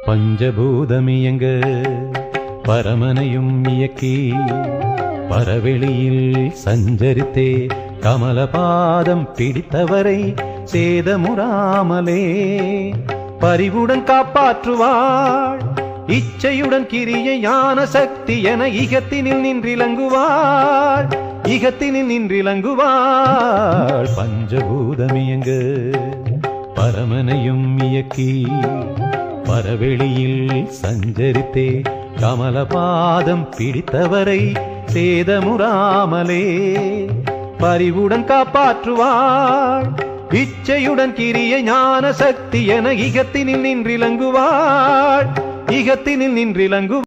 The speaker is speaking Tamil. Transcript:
பஞ்சபூதமியங்க பரமனையும் இயக்கி பரவெளியில் சஞ்சரித்தே கமலபாதம் பிடித்தவரை சேதமுறாமலே பரிவுடன் காப்பாற்றுவாள். இச்சையுடன் கிரியை ஞான சக்தி என இகத்தினில் நின்றிலங்குவாள், இகத்தினில் நின்றிலங்குவாள். பஞ்சபூதமியங்க பரமனையும் இயக்கி பரவெளியில் சஞ்சரித்தே கமலபாதம் பிடித்தவரை சேதமுறாமலே பரிவுடன் காப்பாற்றுவாள். இச்சையுடன் கிரிய ஞான சக்தி என இகத்தினில் நின்றிலங்குவாள், இகத்தினில் நின்றிலங்குவாள்.